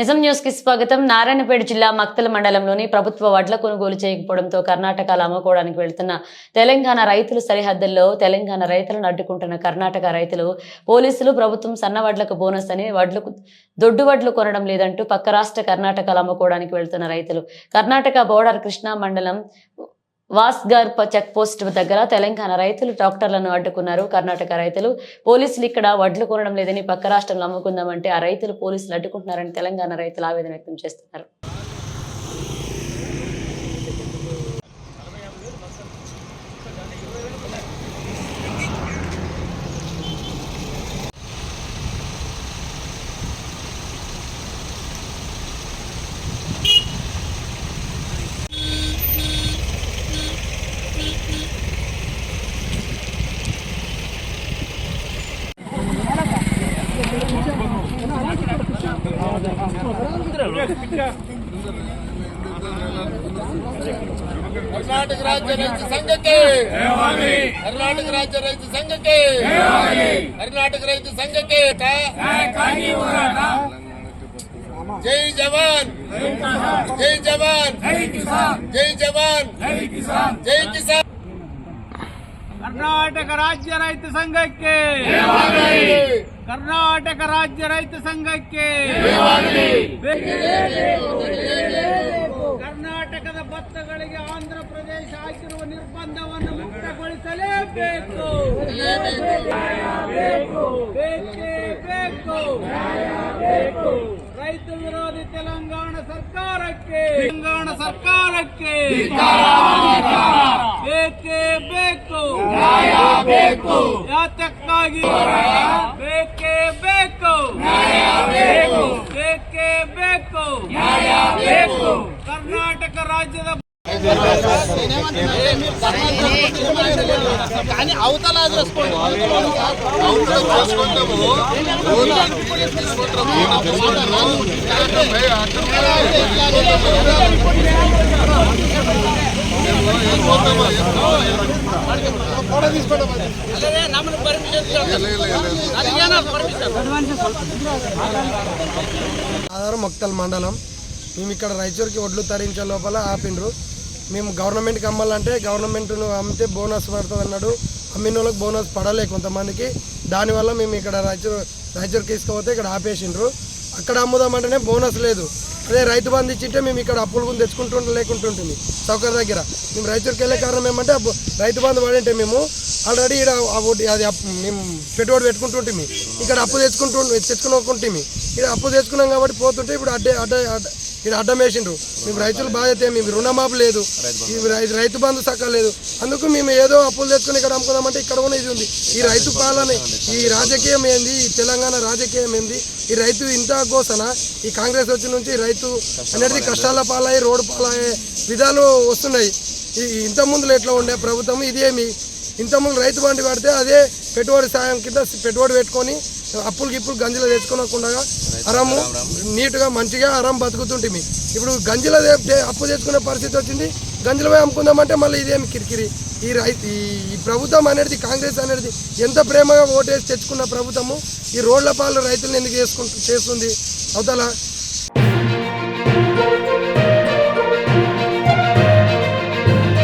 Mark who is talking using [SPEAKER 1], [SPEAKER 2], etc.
[SPEAKER 1] నిజం న్యూస్ కి స్వాగతం. నారాయణపేట జిల్లా మక్తల మండలంలోని ప్రభుత్వ వడ్ల కొనుగోలు చేయకపోవడంతో కర్ణాటకలో అమ్ముకోవడానికి వెళ్తున్న తెలంగాణ రైతులు సరిహద్దుల్లో తెలంగాణ రైతులను అడ్డుకుంటున్న కర్ణాటక రైతులు పోలీసులు ప్రభుత్వం సన్న వడ్లకు బోనస్ అని దొడ్డు వడ్లు కొనడం లేదంటూ పక్క రాష్ట్ర కర్ణాటకలో అమ్ముకోవడానికి వెళ్తున్న రైతులు కర్ణాటక బోర్డర్ కృష్ణా మండలం వాస్గార్ చెక్ పోస్ట్ దగ్గర తెలంగాణ రైతులు ట్రాక్టర్లను అడ్డుకున్నారు. కర్ణాటక రైతులు పోలీసులు ఇక్కడ వడ్లు కొనడం లేదని పక్క రాష్ట్రంలో అమ్ముకుందామంటే ఆ రైతులు పోలీసులు అడ్డుకుంటున్నారని తెలంగాణ రైతులు ఆవేదన వ్యక్తం చేస్తున్నారు.
[SPEAKER 2] कर्नाटक राज्य रैत संघ के कर्नाटक राज्य रैत संघ के कर्नाटक रैत संघ के जय जवान जय जवान जय जवान जय किसान
[SPEAKER 3] कर्नाटक राज्य रैत संघ के कर्नाटक राज्य रैत संघ के ಕರ್ನಾಟಕದ ಭತ್ತಗಳಿಗೆ ಆಂಧ್ರ ಪ್ರದೇಶ ಹಾಕಿರುವ ನಿರ್ಬಂಧವನ್ನು ಮುಕ್ತಗೊಳಿಸಲೇಬೇಕು. ಬೇಕೇ ಬೇಕು. ರೈತ ವಿರೋಧಿ ತೆಲಂಗಾಣ ಸರ್ಕಾರಕ್ಕೆ ಬೇಕೇ ಬೇಕು. ಯಾತಕ್ಕಾಗಿ ಬೇಕೇ ಬೇಕು. ಕರ್ನಾಟಕ ರಾಜ್ಯದ
[SPEAKER 2] కానీ అవతల
[SPEAKER 4] మక్తల్ మండలం మేము ఇక్కడ రైచూర్కి ఒడ్లు తరించే లోపల ఆపిండ్రు. మేము గవర్నమెంట్కి అమ్మాలంటే గవర్నమెంట్ను అమ్మితే బోనస్ పడుతుంది అన్నాడు. అమ్మిన వాళ్ళకి బోనస్ పడలే కొంతమందికి. దానివల్ల మేము ఇక్కడ రైచూర్కి తీసుకుపోతే ఇక్కడ ఆపేసిండ్రు. అక్కడ అమ్ముదామంటేనే బోనస్ లేదు. అదే రైతు బంధు ఇచ్చింటే మేము ఇక్కడ అప్పులు గురించి తెచ్చుకుంటుంటే లేకుంటుంటుంది సౌకర్య దగ్గర. మేము రైచూర్కి వెళ్ళే కారణం ఏమంటే రైతు బంధు పడింటే మేము ఆల్రెడీ ఇక్కడ అది మేము పెట్టుబడి పెట్టుకుంటుంటే ఇక్కడ అప్పు తెచ్చుకోకుంటే ఇక్కడ అప్పు తెచ్చుకున్నాం కాబట్టి పోతుంటే ఇప్పుడు ఇక్కడ అడ్డం వేసిండ్రు. మేము రైతులు బాధ్యత, మేము రుణమాపు లేదు, రైతు బంధు సక్కలేదు. అందుకు మేము ఏదో అప్పులు తెచ్చుకుని ఇక్కడ అమ్ముకుందామంటే ఇక్కడ కూడా ఇది ఉంది. ఈ రైతు పాలన, ఈ రాజకీయం ఏంది, ఈ తెలంగాణ రాజకీయం ఏంది, ఈ రైతు ఇంత కోసన ఈ కాంగ్రెస్ వచ్చి నుంచి రైతు అనేది కష్టాల పాలయ్యి రోడ్డు పాలయ్యే విధాలు వస్తున్నాయి. ఇంతకుముందులో ఎట్లా ఉండే ప్రభుత్వం ఇదేమి, ఇంతకుముందు రైతు బండి పడితే అదే పెట్టుబడి సాయం కింద పెట్టుబడి పెట్టుకొని అప్పులు గంజిలో తెచ్చుకోకుండా అరము నీట్గా మంచిగా అరం బతుకుతుంటిమి. ఇప్పుడు గంజిలో అప్పు తెచ్చుకునే పరిస్థితి వచ్చింది. గంజిలో పోయి అమ్ముకుందామంటే మళ్ళీ ఇదేమి కిరికిరి. ఈ ప్రభుత్వం అనేది, కాంగ్రెస్ అనేది ఎంత ప్రేమగా ఓటేసి తెచ్చుకున్న ప్రభుత్వము ఈ రోడ్ల పాలు రైతులను ఎందుకు చేస్తుంది అవతల.